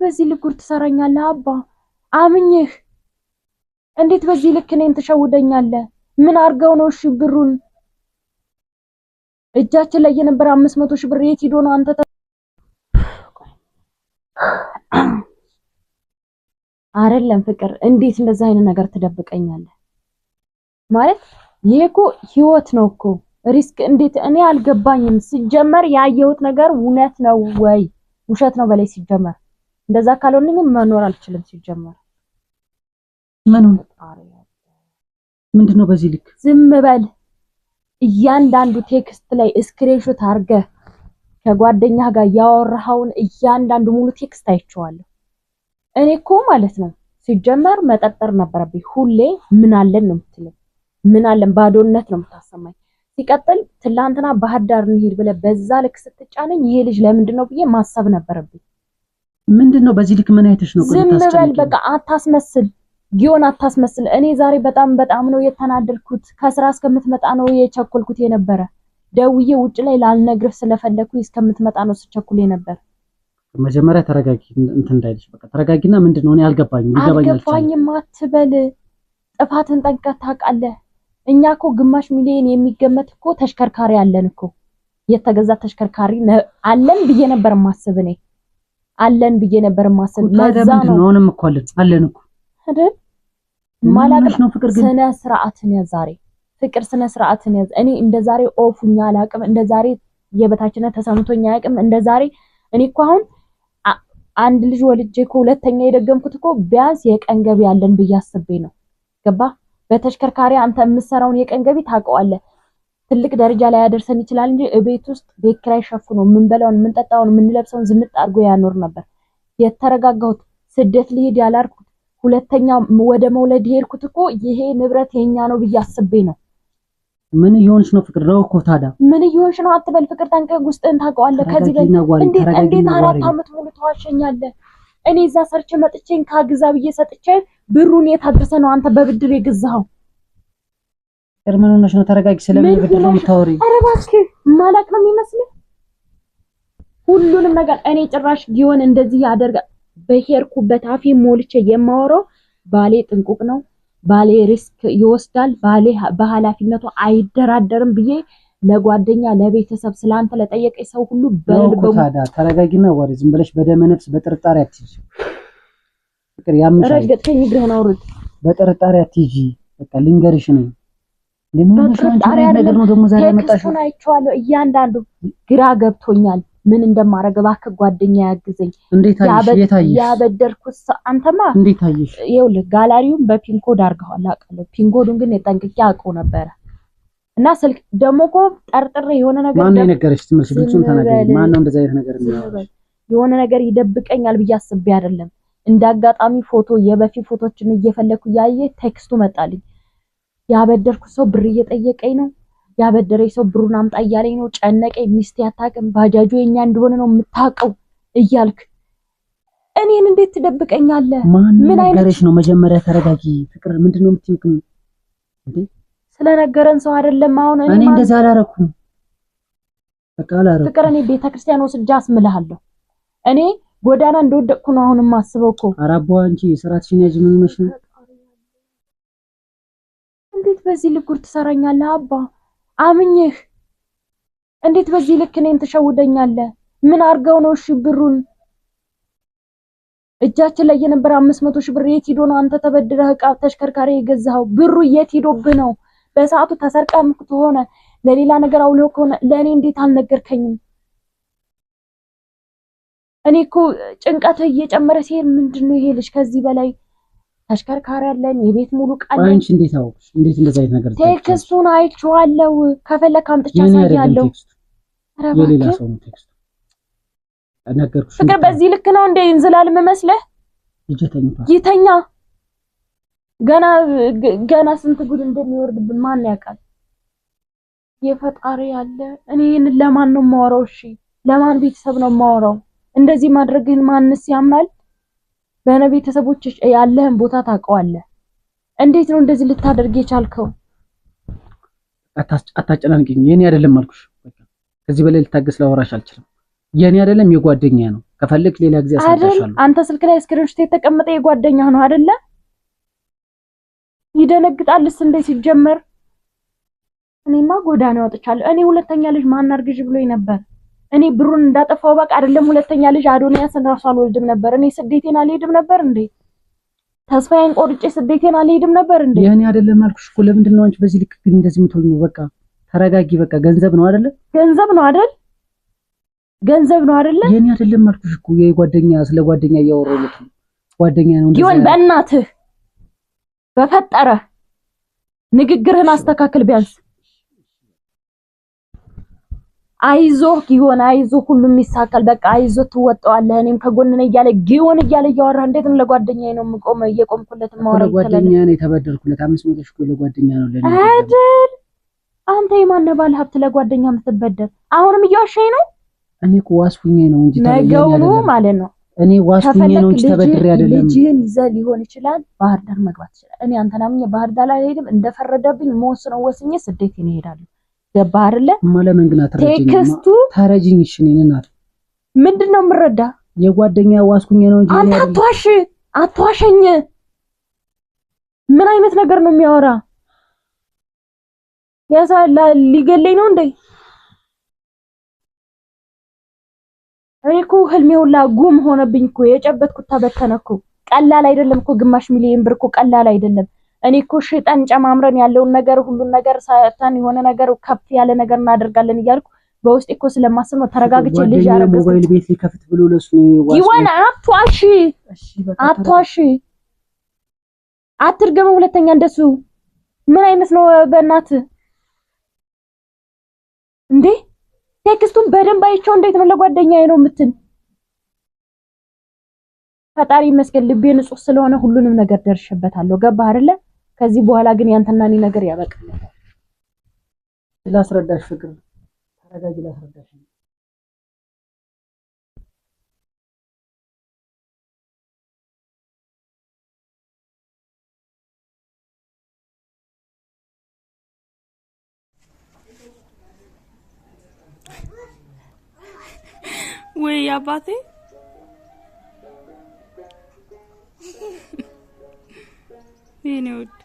በዚህ ልክ ጉድ ትሰራኛለህ አባ? አምኜህ እንዴት በዚህ ልክ እኔን ትሸውደኛለህ? ምን አርገው ነው እሺ ብሩን እጃችን ላይ የነበረ 500 ሺህ ብር የት ሄዶ ነው አንተ? አይደለም ፍቅር፣ እንዴት እንደዛ አይነት ነገር ትደብቀኛለህ? ማለት ይሄ እኮ ህይወት ነው እኮ ሪስክ። እንዴት እኔ አልገባኝም። ሲጀመር ያየሁት ነገር እውነት ነው ወይ ውሸት ነው በላይ ሲጀመር። እንደዛ ካልሆነ መኖር አልችልም ሲጀመር። ምንድነው በዚህ ልክ? ዝም በል። እያንዳንዱ ቴክስት ላይ ስክሪንሾት አድርገህ ከጓደኛ ጋር ያወራኸውን እያንዳንዱ ሙሉ ቴክስት አይቼዋለሁ። እኔ እኮ ማለት ነው ሲጀመር መጠርጠር ነበረብኝ። ሁሌ ምን አለን ነው የምትለኝ፣ ምን አለን ባዶነት ነው የምታሰማኝ። ሲቀጥል ትላንትና ባህር ዳር እንሂድ ብለህ በዛ ልክ ስትጫነኝ ይሄ ልጅ ለምንድን ነው ብዬ ማሰብ ነበረብኝ። ምንድነው በዚህ ልክ? ምን አይተሽ ነው? ዝም በል በቃ አታስመስል ጊዮን አታስመስል። እኔ ዛሬ በጣም ነው የተናደድኩት። ከስራ እስከምትመጣ ነው የቸኮልኩት የነበረ። ደውዬ ውጭ ላይ ላልነግርህ ስለፈለኩኝ እስከምትመጣ ነው ስቸኩል የነበረ። መጀመሪያ ተረጋጊ፣ እንትን እንዳይልሽ በቃ ተረጋጊና። ምንድነው እኔ አልገባኝም አትበል። ጥፋትን ጠንቀህ ታውቃለህ። እኛ እኮ ግማሽ ሚሊዮን የሚገመት እኮ ተሽከርካሪ አለን እኮ የተገዛ ተሽከርካሪ አለን ብዬ ነበር ማስብ። እኔ አለን ብዬ ነበር ማስብ። ለዛ ነው አሁንም እኮ አለን እኮ አይደል? ማላቀም ነው ፍቅር። ግን ስነ ስርዓትን ያዝ ዛሬ ፍቅር፣ ስነ ስርዓትን ያዝ። እኔ እንደ ዛሬ ኦፉኛ አላቅም። እንደ ዛሬ የበታችነት ተሰምቶኛ አያቅም። እንደ ዛሬ እኔ እኮ አሁን አንድ ልጅ ወልጄ እኮ ሁለተኛ የደገምኩት እኮ ቢያንስ የቀን ገቢ አለን ብዬ አስቤ ነው። ገባ? በተሽከርካሪ አንተ የምትሰራውን የቀን ገቢ ታውቀዋለህ። ትልቅ ደረጃ ላይ ያደርሰን ይችላል እንጂ እቤት ውስጥ ቤት ኪራይ ሸፍኖ የምንበላውን የምንጠጣውን የምንለብሰውን ዝንጥ አድርጎ ያኖር ነበር። የተረጋጋሁት ስደት ልሄድ ያላልኩት ሁለተኛ ወደ መውለድ ሄድኩት እኮ ይሄ ንብረት የኛ ነው ብዬ አስቤ ነው። ምን ይሆንሽ ነው ፍቅር? ነው እኮ ታዲያ ምን ይሆንሽ ነው አትበል ፍቅር። ጠንቀቅ፣ ውስጥህን ታውቀዋለህ። ከዚህ እንዴት 4 አመት ሙሉ ተዋሸኛለህ? እኔ እዛ ሰርቼ መጥቼን ካግዛ ብዬ ሰጥቼ ብሩን የት አድርሰህ ነው አንተ በብድር የገዛኸው? ፍቅር ምን ሆነሽ ነው? ተረጋጊ። ስለምን ብድር ነው የምታወሪው? ኧረ እባክህ ማላቅ ነው የሚመስልህ ሁሉንም ነገር። እኔ ጭራሽ ጊዮን እንደዚህ ያደርጋል በሄርኩበት አፌ ሞልቼ የማወራው ባሌ ጥንቁቅ ነው፣ ባሌ ሪስክ ይወስዳል፣ ባሌ በኃላፊነቱ አይደራደርም ብዬ ለጓደኛ ለቤተሰብ ስላንተ ለጠየቀኝ ሰው ሁሉ በልበው። ተረጋጊና ወሬ ዝም ብለሽ በደመ ነፍስ በጥርጣሬ አትይጂ ፍቅር። ያምሻል። ረገጥከኝ፣ እግርህን አውርድ። በጥርጣሬ አትይጂ። በቃ ልንገርሽ ነው ለምን ነገር ነው ደግሞ ዛሬ መጣሽው? አይቼዋለሁ። እያንዳንዱ ግራ ገብቶኛል። ምን እንደማረግ እባክህ ጓደኛ ያግዘኝ። እንዴት አየሽ? ያበደርኩት አንተማ እንዴት አየሽ? ይኸውልህ ጋላሪውን በፒን ኮድ አድርገዋል አውቃለሁ። ፒን ኮዱን ግን የጠንቅቄ አውቀው ነበረ እና ስልክ ደግሞ እኮ ጠርጥሬ የሆነ ነገር ማን ነው የነገረሽ? ትምህርት ግልጹን ተናገሪ። ማን ነው እንደዛ አይነት ነገር የሚያወራሽ? የሆነ ነገር ይደብቀኛል ብዬ አስቤ አይደለም። እንዳጋጣሚ ፎቶ የበፊት ፎቶችን እየፈለኩ ያየ ቴክስቱ መጣልኝ። ያበደርኩት ሰው ብር እየጠየቀኝ ነው፣ ያበደረኝ ሰው ብሩን አምጣ እያለኝ ነው። ጨነቀኝ። ሚስት ያታቀም ባጃጁ የኛ እንደሆነ ነው የምታውቀው እያልክ እኔን እንዴት ትደብቀኛለህ? ምን ነገርሽ ነው? መጀመሪያ ተረጋጊ ፍቅር። ምንድነው የምትይው እንዴ? ስለነገረን ሰው አይደለም። አሁን እኔ እንደዛ አላረኩም። በቃ አላረኩም ፍቅር። እኔ ቤተክርስቲያን ወስጄ አስምልሃለሁ። እኔ ጎዳና እንደወደቅኩ ነው አሁን የማስበው እኮ። አራቦ አንቺ ስራትሽን ያጅ። ምን ሆነሽ ነው? እንዴት በዚህ ልክ ጉድ ትሰራኛለህ አባ? አምኜህ እንዴት በዚህ ልክ እኔን ትሸውደኛለህ? ምን አርገው ነው እሺ ብሩን እጃችን ላይ የነበረ 500 ሺህ ብር የት ሄዶ ነው አንተ ተበድረህ ዕቃ ተሽከርካሪ የገዛኸው? ብሩ የት ሄዶብህ ነው? በሰዓቱ ተሰርቀም ከሆነ ለሌላ ነገር አውለው ከሆነ ለኔ እንዴት አልነገርከኝም? እኔ እኮ ጭንቀት እየጨመረ ሲሄድ ምንድነው ይሄ ልጅ ከዚህ በላይ ተሽከርካሪ አለን፣ የቤት ሙሉ ቃል። አንቺ እንዴት አወቅሽ? እንዴት እንደዛ አይነት ነገር ቴክስቱን አይቼዋለሁ። ከፈለክ አምጥቻ ሳያለሁ። የሌላ ሰው ነው ቴክስቱ። ነገርኩሽ ፍቅር። በዚህ ልክ ነው እንደ እንዝላል መስለህ? ይተኛ ገና ስንት ጉድ እንደሚወርድብን ማን ያውቃል? የፈጣሪ ያለ። እኔ ይሄን ለማን ነው የማወራው? እሺ ለማን ቤተሰብ ነው የማወራው? እንደዚህ ማድረግህን ማንስ ያምናል? በእኔ ቤተሰቦች ያለህን ቦታ ታውቀዋለህ። እንዴት ነው እንደዚህ ልታደርግ የቻልከው? አታጨናንቂኝ። የኔ አይደለም አልኩሽ። በቃ ከዚህ በላይ ልታገስ ላወራሽ አልችልም። የኔ አይደለም የጓደኛ ነው ከፈለክ ሌላ ጊዜ አሳውቅሻለሁ አንተ ስልክ ላይ ስክሪንሾት የተቀመጠ የጓደኛ ነው አይደለ ይደነግጣልስ እንዴ ሲጀመር እኔማ ጎዳና ወጥቻለሁ እኔ ሁለተኛ ልጅ ማን አርግጅ ብሎኝ ነበር እኔ ብሩን እንዳጠፋው በቃ አይደለም ሁለተኛ ልጅ አዶንያስን ራሱ አልወልድም ነበር እኔ ስደቴን አልሄድም ነበር እንዴ ተስፋዬን ቆርጬ ስደቴን አልሄድም ነበር እንዴ የኔ አይደለም አልኩሽ እኮ ለምንድን ነው አንቺ በዚህ ልክ ግን እንደዚህ የምትሆኚው በቃ ተረጋጊ በቃ ገንዘብ ነው አይደለ ገንዘብ ነው አይደል የኔ አይደለም አልኩሽ እኮ የጓደኛ ስለ ጓደኛ እያወራሁት ነው ጓደኛ ነው ይሁን በእናትህ በፈጠረ ንግግርህን አስተካክል ቢያንስ አይዞህ ይሁን አይዞህ ሁሉም ይሳካል በቃ አይዞህ ትወጣዋለህ እኔም ከጎን ነኝ እያለ ጊዮን እያለ ያወራ እንዴት ነው ለጓደኛዬ ነው የምቆመው እየቆምኩለት ማወራው ለጓደኛዬ ነው የተበደርኩለት 500 ሺህ ለጓደኛ ነው ለኔ አይደል አንተ የማን ባለ ሀብት ለጓደኛ የምትበደር አሁንም እያወሸኝ ነው እኔ እኮ ዋስኩኝ ነው እንጂ ነገሩ ማለት ነው እኔ ዋስኩኝ ነው እንጂ ተበድሬ አይደለም ልጅህን ይዘህ ሊሆን ይችላል ባህር ዳር መግባት ይችላል እኔ አንተን አምኜ ባህር ዳር ላይ ሄድም እንደፈረደብኝ መወስነው ወስኜ ስደቴን እሄዳለሁ ገባህ አይደለ ማለምን ግን አትረጂኝ ቴክስቱ ታረጂኝ እሺ እኔን እናት ምንድነው የምረዳ የጓደኛ ዋስኩኝ ነው እንጂ አንተ አትዋሸኝ ምን አይነት ነገር ነው የሚያወራ ያሳላ ሊገለኝ ነው እንዴ እኮ ህልሜ ሁላ ጉም ሆነብኝ እኮ የጨበጥኩት ተበተነኩ ቀላል አይደለም እኮ ግማሽ ሚሊዮን ብር እኮ ቀላል አይደለም እኔ እኮ ሽጠን ጨማምረን ያለውን ነገር ሁሉን ነገር ሳታን የሆነ ነገር ከፍ ያለ ነገር እናደርጋለን እያልኩ በውስጥ እኮ ስለማስብ ነው ተረጋግቼ ልጅ ያረጋግጥ ሞባይል ቤት ሊከፍት ብሎ ለሱ ይወና አትዋሺ አትርገመ ሁለተኛ እንደሱ ምን አይነት ነው በእናት እንዴ ቴክስቱን በደንብ አይቼው እንዴት ነው ለጓደኛዬ ነው የምትል ፈጣሪ ይመስገን ልቤ ንጹህ ስለሆነ ሁሉንም ነገር ደርሼበታለሁ ገባህ አይደለ ከዚህ በኋላ ግን ያንተና እኔ ነገር ያበቃል ላስረዳሽ ፍቅር ተረጋጊ ላስረዳሽ ወይ አባቴ የኔ ውድ